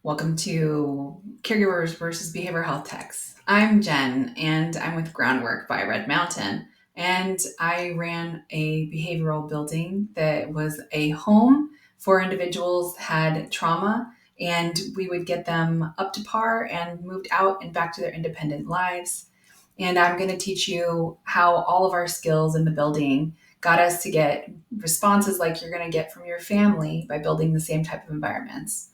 Welcome to Caregivers versus Behavioral Health Techs. I'm Jenn, and I'm with Groundwork by Red Mountain. And I ran a behavioral building that was a home for individuals had trauma, and we would get them up to par and moved out and back to their independent lives. And I'm going to teach you how all of our skills in the building got us to get responses like you're going to get from your family by building the same type of environments.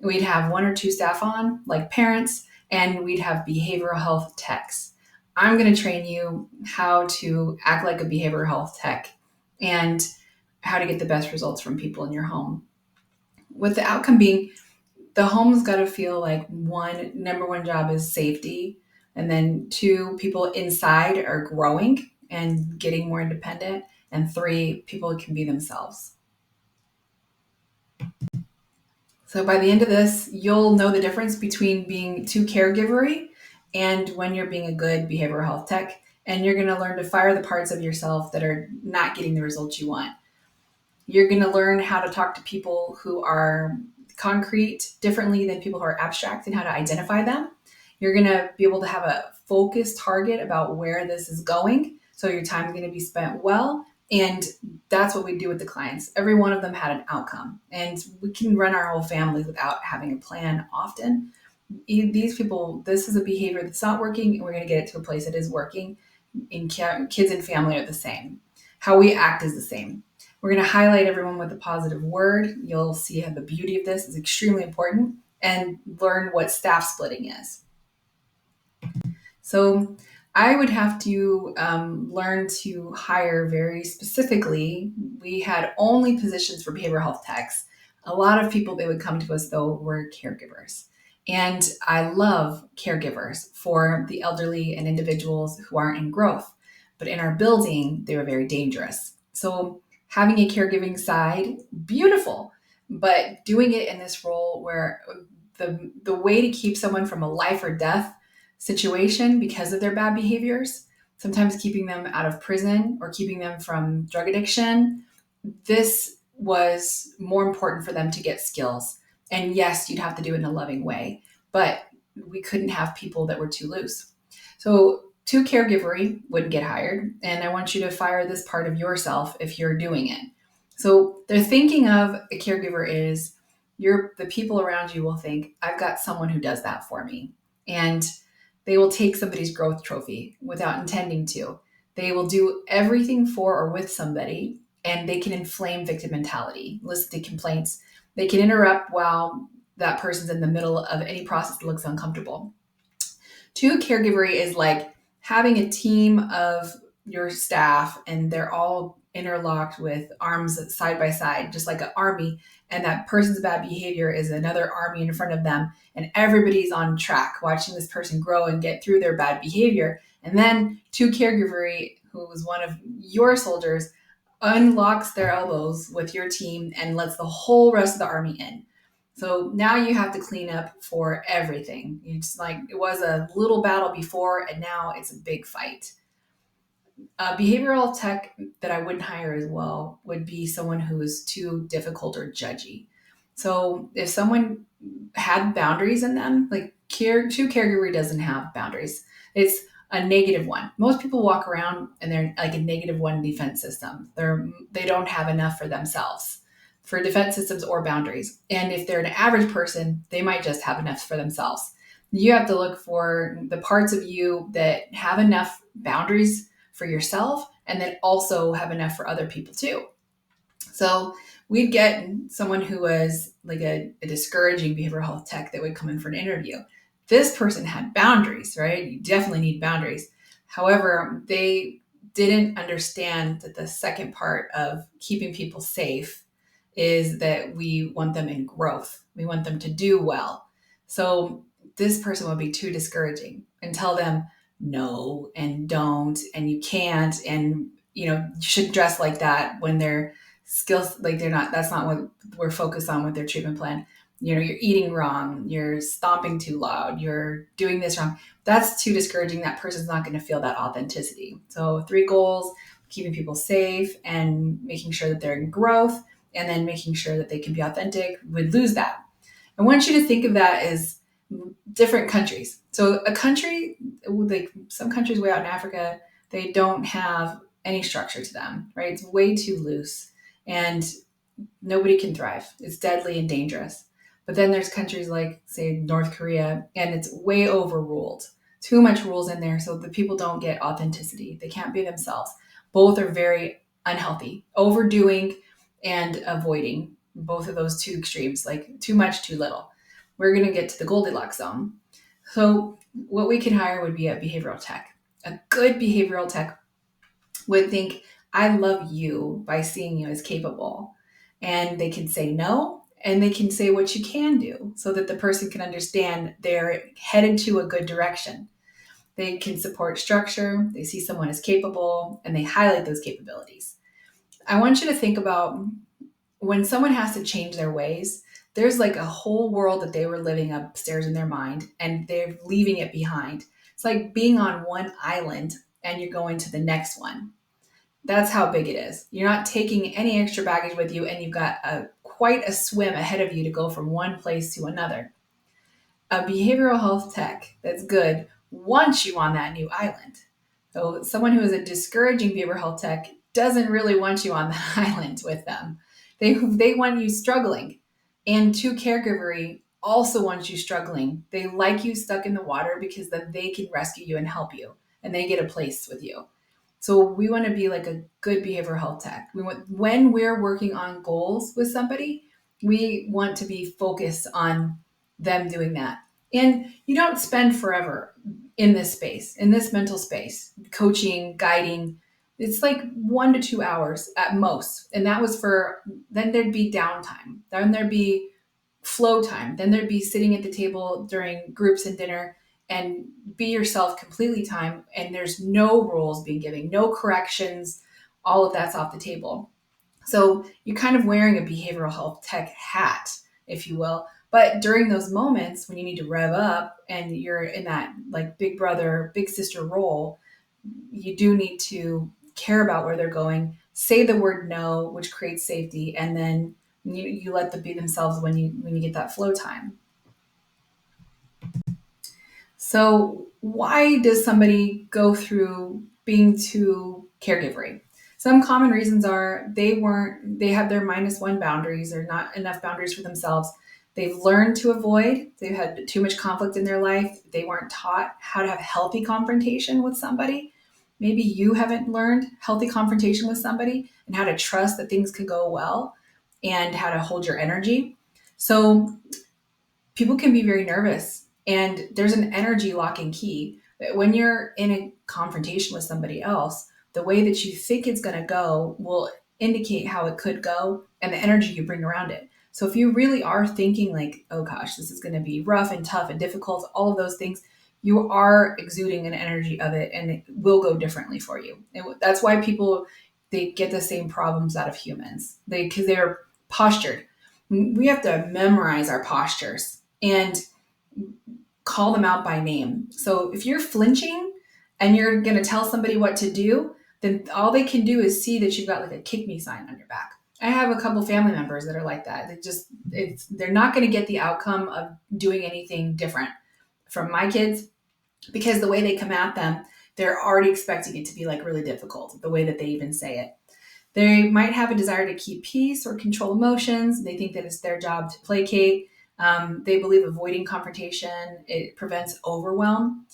We'd have one or two staff on, like parents, and we'd have behavioral health techs. I'm going to train you how to act like a behavioral health tech and how to get the best results from people in your home. With the outcome being, the home's got to feel like number one job is safety, and then two, people inside are growing and getting more independent, and three, people can be themselves. So by the end of this, you'll know the difference between being too caregivery and when you're being a good behavioral health tech. And you're going to learn to fire the parts of yourself that are not getting the results you want. You're going to learn how to talk to people who are concrete differently than people who are abstract and how to identify them. You're going to be able to have a focused target about where this is going. So your time is going to be spent well. And that's what we do with the clients. Every one of them had an outcome, and we can run our whole families without having a plan often. These people, this is a behavior that's not working, and we're going to get it to a place that is working. And kids and family are the same. How we act is the same. We're going to highlight everyone with a positive word. You'll see how the beauty of this is extremely important, and learn what staff splitting is. So I would have to learn to hire very specifically. We had only positions for behavioral health techs. A lot of people that would come to us, though, were caregivers. And I love caregivers for the elderly and individuals who aren't in growth. But in our building, they were very dangerous. So having a caregiving side, beautiful. But doing it in this role where the way to keep someone from a life or death situation because of their bad behaviors, sometimes keeping them out of prison or keeping them from drug addiction, this was more important for them to get skills. And yes, you'd have to do it in a loving way, but we couldn't have people that were too loose. So too caregivery wouldn't get hired. And I want you to fire this part of yourself if you're doing it. So they're thinking of a caregiver is the people around you will think, I've got someone who does that for me. And they will take somebody's growth trophy without intending to. They will do everything for or with somebody, and they can inflame victim mentality, listen to complaints. They can interrupt while that person's in the middle of any process that looks uncomfortable. Two, caregivery is like having a team of your staff, and they're all interlocked with arms side by side, just like an army. And that person's bad behavior is another army in front of them. And everybody's on track watching this person grow and get through their bad behavior. And then two, caregivery, who was one of your soldiers, unlocks their elbows with your team and lets the whole rest of the army in. So now you have to clean up for everything. It's like it was a little battle before, and now it's a big fight. Behavioral tech that I wouldn't hire as well would be someone who is too difficult or judgy. So if someone had boundaries in them, like true caregiver doesn't have boundaries. It's a negative one. Most people walk around and they're like a negative one defense system. They don't have enough for themselves, for defense systems or boundaries. And if they're an average person, they might just have enough for themselves. You have to look for the parts of you that have enough boundaries for yourself and then also have enough for other people too. So we'd get someone who was like a discouraging behavioral health tech that would come in for an interview. This person had boundaries, right? You definitely need boundaries. However, they didn't understand that the second part of keeping people safe is that we want them in growth. We want them to do well. So this person would be too discouraging and tell them no and don't and you can't, and you should dress like that when their skills, like that's not what we're focused on with their treatment plan. You're eating wrong, you're stomping too loud, you're doing this wrong. That's too discouraging. That person's not going to feel that authenticity. So 3 goals: keeping people safe and making sure that they're in growth, and then making sure that they can be authentic, would lose that. I want you to think of that as different countries. So a country, like some countries way out in Africa, they don't have any structure to them, right? It's way too loose and nobody can thrive. It's deadly and dangerous. But then there's countries like, say, North Korea, and it's way overruled. Too much rules in there, so the people don't get authenticity. They can't be themselves. Both are very unhealthy, overdoing and avoiding. Both of those two extremes, like too much, too little. We're going to get to the Goldilocks zone. So, what we can hire would be a behavioral tech. A good behavioral tech would think, I love you by seeing you as capable. And they can say no, and they can say what you can do so that the person can understand they're headed to a good direction. They can support structure, they see someone as capable, and they highlight those capabilities. I want you to think about when someone has to change their ways, there's like a whole world that they were living upstairs in their mind and they're leaving it behind. It's like being on one island and you're going to the next one. That's how big it is. You're not taking any extra baggage with you, and you've got quite a swim ahead of you to go from one place to another. A behavioral health tech that's good wants you on that new island. So, someone who is a discouraging behavioral health tech doesn't really want you on the island with them. They want you struggling. And to caregivery also wants you struggling. They like you stuck in the water because then they can rescue you and help you, and they get a place with you. So we want to be like a good behavioral health tech. We want, when we're working on goals with somebody, we want to be focused on them doing that. And you don't spend forever in this space, in this mental space, coaching, guiding. It's like 1 to 2 hours at most. And that was for, then there'd be downtime. Then there'd be flow time. Then there'd be sitting at the table during groups and dinner and be yourself completely time. And there's no rules being given, no corrections. All of that's off the table. So you're kind of wearing a behavioral health tech hat, if you will. But during those moments when you need to rev up and you're in that like big brother, big sister role, you do need to care about where they're going, say the word no, which creates safety, and then you let them be themselves when you get that flow time. So why does somebody go through being too caregivery? Some common reasons are they have their -1 boundaries or not enough boundaries for themselves. They've learned to avoid, they've had too much conflict in their life. They weren't taught how to have healthy confrontation with somebody. Maybe you haven't learned healthy confrontation with somebody and how to trust that things could go well and how to hold your energy. So people can be very nervous, and there's an energy locking key that when you're in a confrontation with somebody else, the way that you think it's going to go will indicate how it could go and the energy you bring around it. So if you really are thinking like, oh gosh, this is going to be rough and tough and difficult, all of those things, you are exuding an energy of it and it will go differently for you. And that's why people, they get the same problems out of humans. Because they're postured. We have to memorize our postures and call them out by name. So if you're flinching and you're going to tell somebody what to do, then all they can do is see that you've got like a kick me sign on your back. I have a couple family members that are like that. They're not going to get the outcome of doing anything different from my kids because the way they come at them, they're already expecting it to be like really difficult, the way that they even say it. They might have a desire to keep peace or control emotions. They think that it's their job to placate. They believe avoiding confrontation, it prevents overwhelm.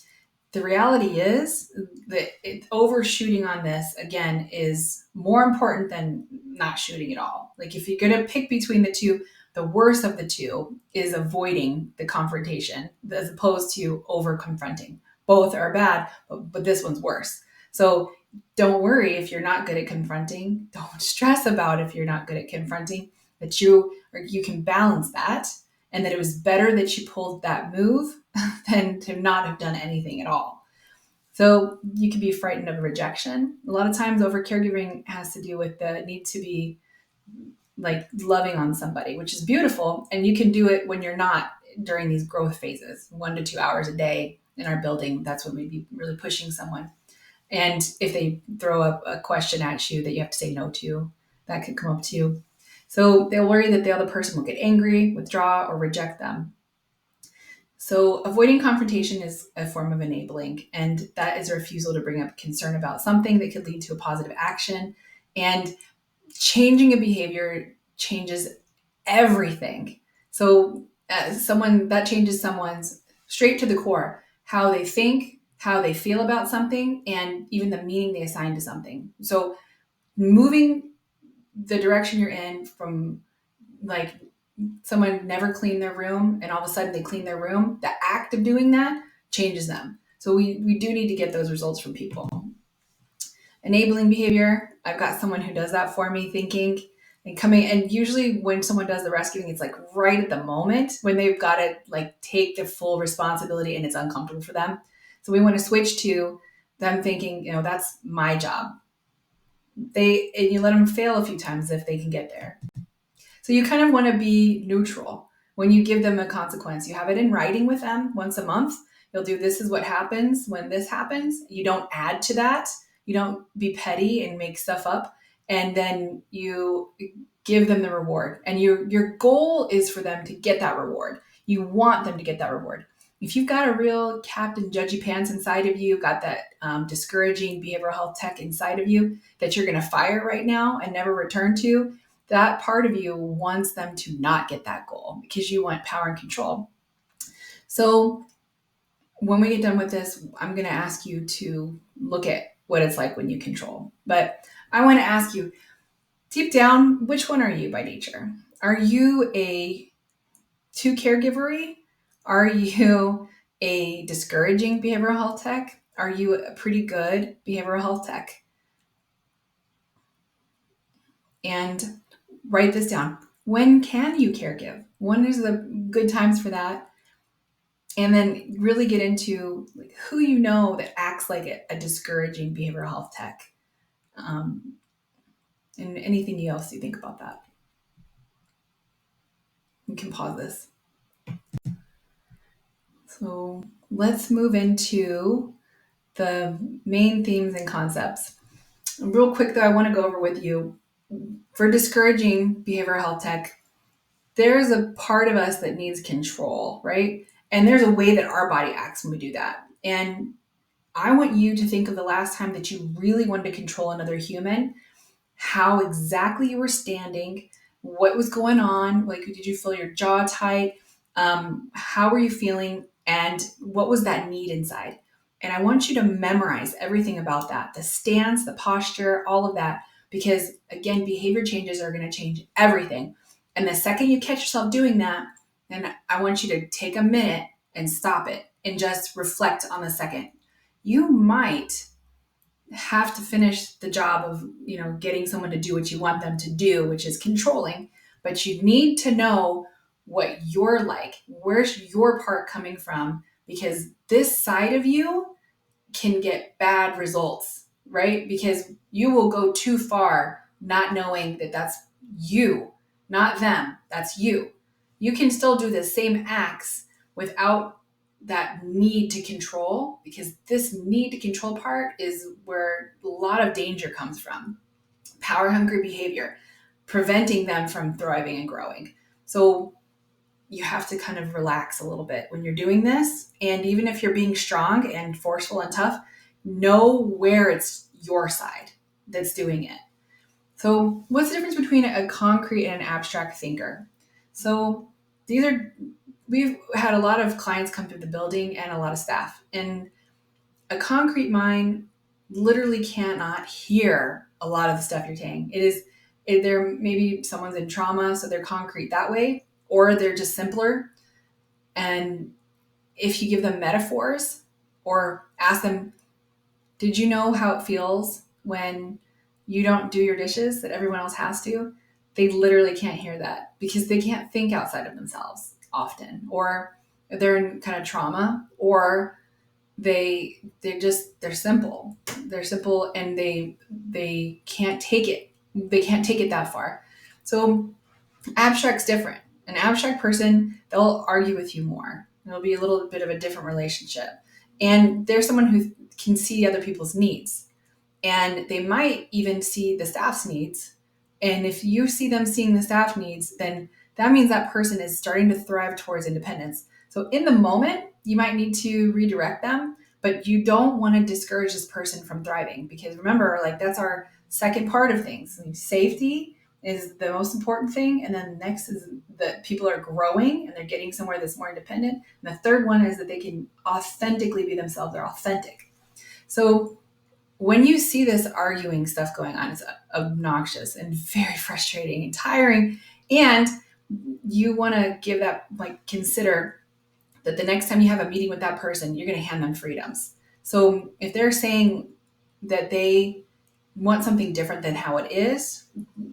The reality is that overshooting on this, again, is more important than not shooting at all. Like if you're going to pick between the two, the worst of the two is avoiding the confrontation as opposed to over confronting. Both are bad, but this one's worse. So don't worry if you're not good at confronting. Don't stress about if you're not good at confronting, that you can balance that, and that it was better that you pulled that move than to not have done anything at all. So you can be frightened of rejection. A lot of times over caregiving has to do with the need to be like loving on somebody, which is beautiful. And you can do it when you're not during these growth phases, 1 to 2 hours a day in our building. That's when we'd be really pushing someone. And if they throw up a question at you that you have to say no to, that could come up too. So they'll worry that the other person will get angry, withdraw, or reject them. So avoiding confrontation is a form of enabling, and that is a refusal to bring up concern about something that could lead to a positive action. And changing a behavior changes everything. So someone that changes someone's straight to the core, how they think, how they feel about something, and even the meaning they assign to something. So moving the direction you're in from like someone never cleaned their room and all of a sudden they clean their room, the act of doing that changes them. So we do need to get those results from people. Enabling behavior, I've got someone who does that for me, thinking and coming, and usually when someone does the rescuing, it's like right at the moment when they've got to like take the full responsibility and it's uncomfortable for them. So we want to switch to them thinking, that's my job. And you let them fail a few times if they can get there. So you kind of want to be neutral when you give them a consequence. You have it in writing with them once a month. You'll do, this is what happens when this happens. You don't add to that. You don't be petty and make stuff up. And then you give them the reward. And your goal is for them to get that reward. You want them to get that reward. If you've got a real Captain Judgy Pants inside of you, got that discouraging behavioral health tech inside of you that you're going to fire right now and never return to, that part of you wants them to not get that goal because you want power and control. So when we get done with this, I'm going to ask you to look at what it's like when you control. But I want to ask you, deep down, which one are you by nature? Are you a too caregivery? Are you a discouraging behavioral health tech? Are you a pretty good behavioral health tech? And write this down. When can you caregive? When is the good times for that? And then really get into who you know that acts like a discouraging behavioral health tech. And anything else you think about that. You can pause this. So let's move into the main themes and concepts. Real quick though, I want to go over with you, for discouraging behavioral health tech, there's a part of us that needs control, right? And there's a way that our body acts when we do that. And I want you to think of the last time that you really wanted to control another human, how exactly you were standing, what was going on, like did you feel your jaw tight, how were you feeling, and what was that need inside. And I want you to memorize everything about that, the stance, the posture, all of that, because again, behavior changes are going to change everything. And the second you catch yourself doing that, then I want you to take a minute and stop it and just reflect on the second. You might have to finish the job of, getting someone to do what you want them to do, which is controlling, but you need to know what you're like. Where's your part coming from? Because this side of you can get bad results, right? Because you will go too far not knowing that that's you, not them, that's you. You can still do the same acts without that need to control, because this need to control part is where a lot of danger comes from. Power hungry behavior, preventing them from thriving and growing. So you have to kind of relax a little bit when you're doing this. And even if you're being strong and forceful and tough, know where it's your side that's doing it. So what's the difference between a concrete and an abstract thinker? So we've had a lot of clients come through the building and a lot of staff. And a concrete mind literally cannot hear a lot of the stuff you're saying. There maybe someone's in trauma, so they're concrete that way, or they're just simpler. And if you give them metaphors or ask them, did you know how it feels when you don't do your dishes that everyone else has to? They literally can't hear that because they can't think outside of themselves often, or they're in kind of trauma, or they're simple. They're simple and they can't take it. They can't take it that far. So abstract's different. An abstract person, they'll argue with you more. It'll be a little bit of a different relationship. And they're someone who can see other people's needs. And they might even see the staff's needs And if you see them seeing the staff needs, then that means that person is starting to thrive towards independence. So in the moment, you might need to redirect them, but you don't want to discourage this person from thriving, because remember, like, that's our second part of things. Safety is the most important thing. And then next is that people are growing and they're getting somewhere that's more independent. And the third one is that they can authentically be themselves. They're authentic. So when you see this arguing stuff going on, it's obnoxious and very frustrating and tiring. And you want to give that, like, consider that the next time you have a meeting with that person, you're going to hand them freedoms. So if they're saying that they want something different than how it is,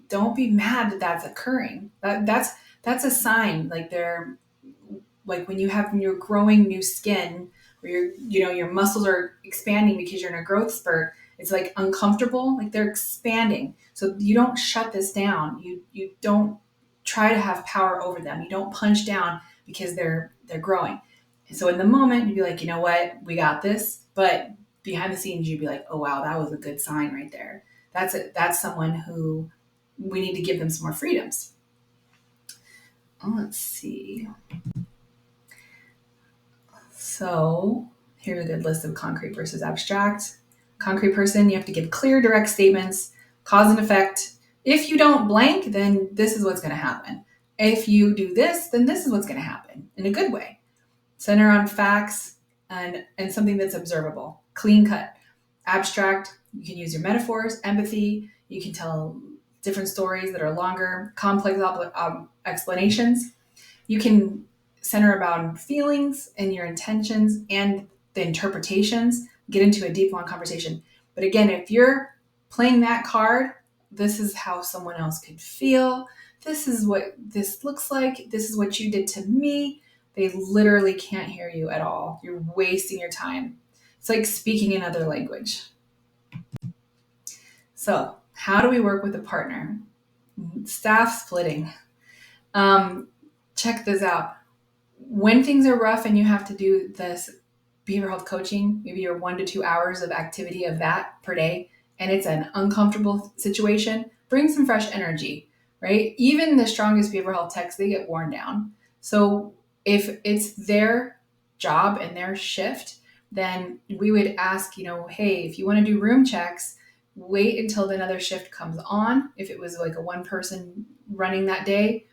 don't be mad that that's occurring. That's a sign. Like, they're, like, when you're growing new skin, or your muscles are expanding because you're in a growth spurt, it's like uncomfortable, like they're expanding. So you don't shut this down. You don't try to have power over them. You don't punch down because they're growing. So in the moment, you'd be like, you know what, we got this. But behind the scenes, you'd be like, oh wow, that was a good sign right there. That's someone who we need to give them some more freedoms. Oh, let's see. So here's a good list of concrete versus abstract. Concrete person, you have to give clear, direct statements, cause and effect. If you don't blank, then this is what's going to happen. If you do this, then this is what's going to happen, in a good way. Center on facts and something that's observable. Clean cut. Abstract, you can use your metaphors, empathy. You can tell different stories that are longer, complex explanations. You can center about feelings and your intentions and the interpretations, get into a deep, long conversation. But again, if you're playing that card, this is how someone else could feel. This is what this looks like. This is what you did to me. They literally can't hear you at all. You're wasting your time. It's like speaking another language. So, how do we work with a partner? Staff splitting. Um, Check this out. When things are rough and you have to do this behavioral health coaching, maybe you're 1 to 2 hours of activity of that per day, and it's an uncomfortable situation, bring some fresh energy, right? Even the strongest behavioral health techs, they get worn down. So if it's their job and their shift, then we would ask, hey, if you want to do room checks, wait until another shift comes on. If it was like a one person running that day,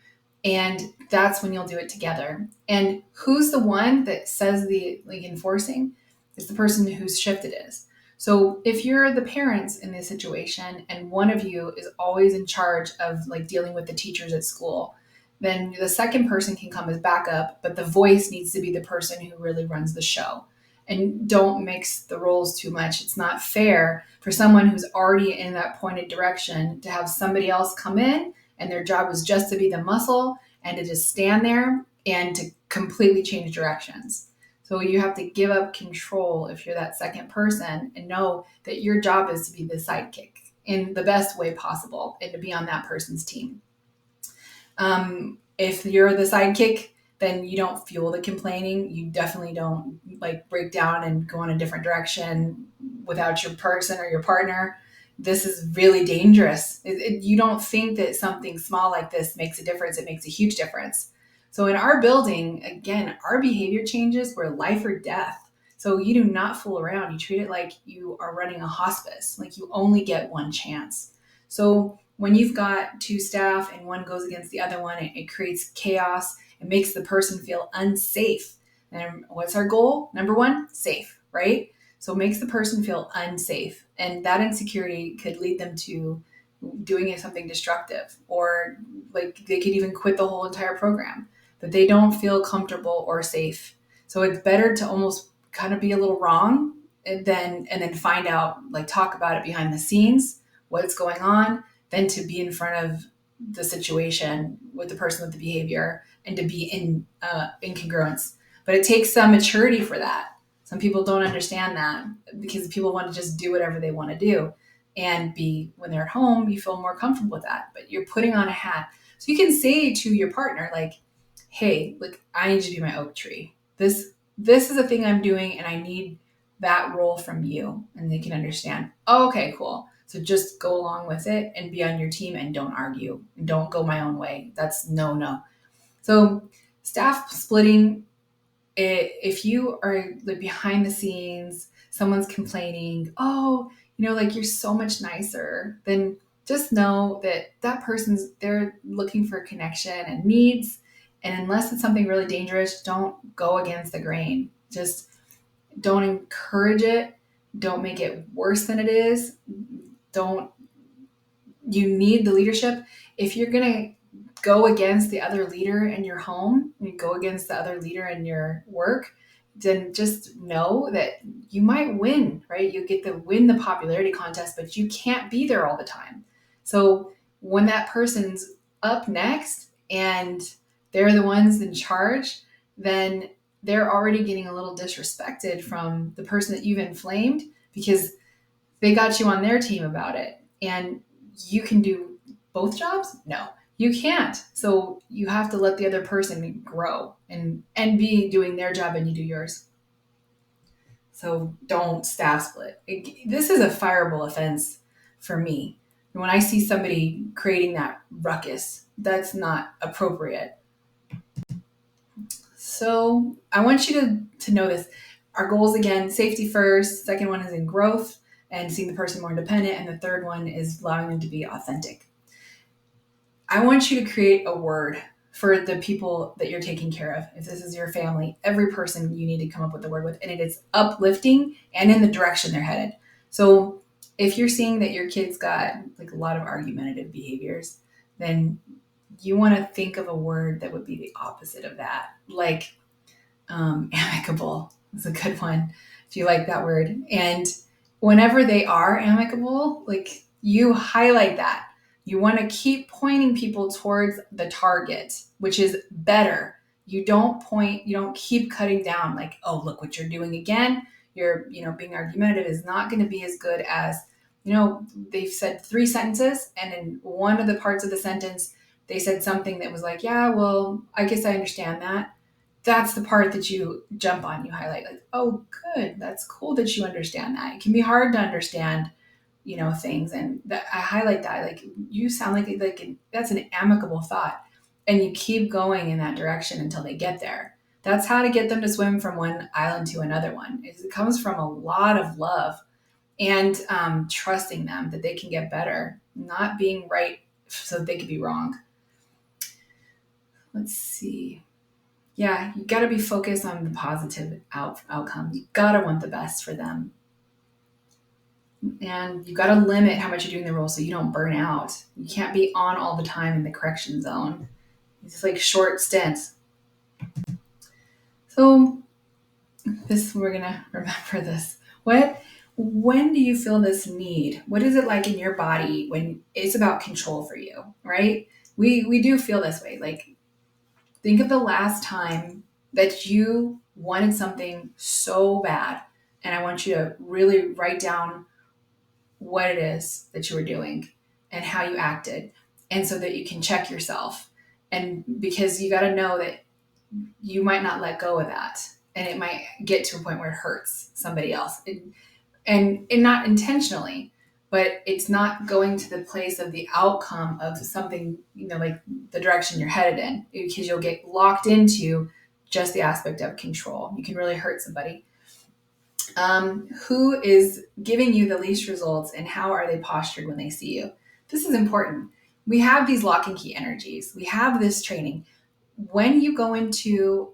and that's when you'll do it together. And who's the one that says the enforcing? It's the person whose shift it is. So if you're the parents in this situation and one of you is always in charge of dealing with the teachers at school, then the second person can come as backup, but the voice needs to be the person who really runs the show. And don't mix the roles too much. It's not fair for someone who's already in that pointed direction to have somebody else come in and their job was just to be the muscle and to just stand there and to completely change directions. So you have to give up control if you're that second person and know that your job is to be the sidekick in the best way possible and to be on that person's team. If you're the sidekick, then you don't fuel the complaining. You definitely don't break down and go in a different direction without your person or your partner. This is really dangerous. You don't think that something small like this makes a difference. It makes a huge difference. So in our building, again, our behavior changes were life or death. So you do not fool around. You treat it like you are running a hospice, like you only get one chance. So when you've got two staff and one goes against the other one, it creates chaos. It makes the person feel unsafe. And what's our goal? Number one, safe, right? So it makes the person feel unsafe. And that insecurity could lead them to doing something destructive, or they could even quit the whole entire program. But they don't feel comfortable or safe. So it's better to almost kind of be a little wrong and then find out, talk about it behind the scenes, what's going on, than to be in front of the situation with the person with the behavior and to be in incongruence. But it takes some maturity for that. Some people don't understand that because people want to just do whatever they want to do. And when they're at home, you feel more comfortable with that. But you're putting on a hat. So you can say to your partner, hey, I need you to be my oak tree. This is a thing I'm doing and I need that role from you. And they can understand, oh, okay, cool. So just go along with it and be on your team and don't argue. Don't go my own way. That's no, no. So staff splitting, if you are like behind the scenes, someone's complaining, oh, like you're so much nicer, then just know that that person's they're looking for connection and needs. And unless it's something really dangerous, don't go against the grain. Just don't encourage it. Don't make it worse than it is. Don't You need the leadership. If you're going to go against the other leader in your home, you go against the other leader in your work, then just know that you might win, right? You get to win the popularity contest, but you can't be there all the time. So when that person's up next and they're the ones in charge, then they're already getting a little disrespected from the person that you've inflamed because they got you on their team about it. And you can do both jobs? No, you can't. So you have to let the other person grow and be doing their job and you do yours. So don't staff split. This is a fireable offense for me. When I see somebody creating that ruckus, that's not appropriate. So I want you to know this. Our goals again, safety first. Second one is in growth and seeing the person more independent. And the third one is allowing them to be authentic. I want you to create a word for the people that you're taking care of. If this is your family, every person you need to come up with a word with, and it is uplifting and in the direction they're headed. So if you're seeing that your kid's got like a lot of argumentative behaviors, then you want to think of a word that would be the opposite of that. Like amicable is a good one if you like that word. And whenever they are amicable, like you highlight that. You want to keep pointing people towards the target, which is better. You don't keep cutting down like, oh, look what you're doing again. You're, being argumentative is not going to be as good as, they've said 3 sentences. And in one of the parts of the sentence, they said something that was like, yeah, well, I guess I understand that. That's the part that you jump on, you highlight like, oh, good. That's cool that you understand that. It can be hard to understand, things. And I highlight that, like, you sound like that's an amicable thought. And you keep going in that direction until they get there. That's how to get them to swim from one island to another one. It comes from a lot of love and trusting them that they can get better, not being right so they could be wrong. Let's see. Yeah, you got to be focused on the positive outcome. You got to want the best for them. And you got to limit how much you're doing the role so you don't burn out. You can't be on all the time in the correction zone. It's just like short stints. So we're going to remember this. When do you feel this need? What is it like in your body when it's about control for you, right? We do feel this way. Like, think of the last time that you wanted something so bad, and I want you to really write down what it is that you were doing and how you acted, and so that you can check yourself. And because you got to know that you might not let go of that, and it might get to a point where it hurts somebody else, and not intentionally, but it's not going to the place of the outcome of something, like the direction you're headed in, because you'll get locked into just the aspect of control. You can really hurt somebody. Who is giving you the least results and how are they postured when they see you? This is important. We have these lock and key energies. We have this training. When you go into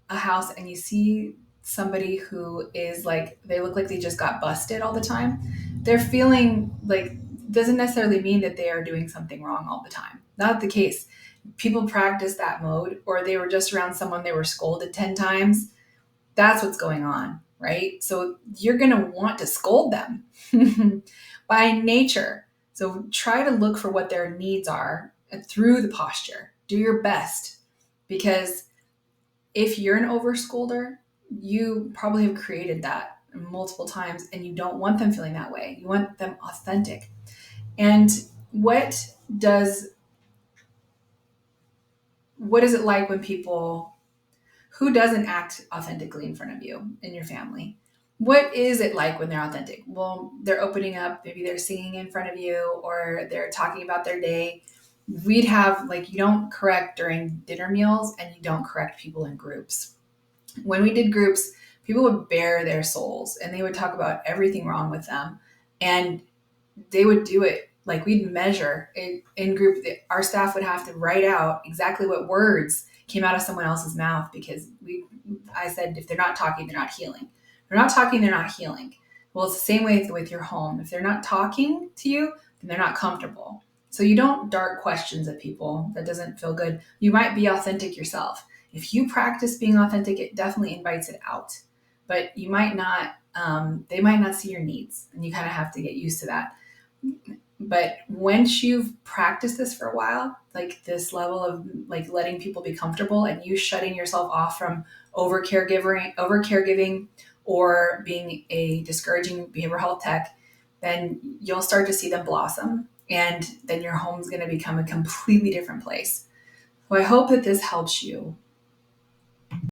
a house and you see somebody who is like, they look like they just got busted all the time, they're feeling like, doesn't necessarily mean that they are doing something wrong all the time. Not the case. People practice that mode, or they were just around someone they were scolded 10 times. That's what's going on, right? So you're going to want to scold them by nature. So try to look for what their needs are through the posture. Do your best, because if you're an overscolder, you probably have created that multiple times and you don't want them feeling that way. You want them authentic. And what is it like when who doesn't act authentically in front of you in your family? What is it like when they're authentic? Well, they're opening up, maybe they're singing in front of you or they're talking about their day. We'd have like, you don't correct during dinner meals and you don't correct people in groups. When we did groups, people would bare their souls and they would talk about everything wrong with them. And they would do it like we'd measure in group. Our staff would have to write out exactly what words came out of someone else's mouth because I said, if they're not talking, they're not healing. If they're not talking, they're not healing. Well, it's the same way with your home. If they're not talking to you, then they're not comfortable. So you don't dart questions at people. That doesn't feel good. You might be authentic yourself. If you practice being authentic, it definitely invites it out. But you might not, they might not see your needs. And you kind of have to get used to that. But once you've practiced this for a while, like this level of like letting people be comfortable and you shutting yourself off from over caregiving or being a discouraging behavioral health tech, then you'll start to see them blossom and then your home's going to become a completely different place. So I hope that this helps you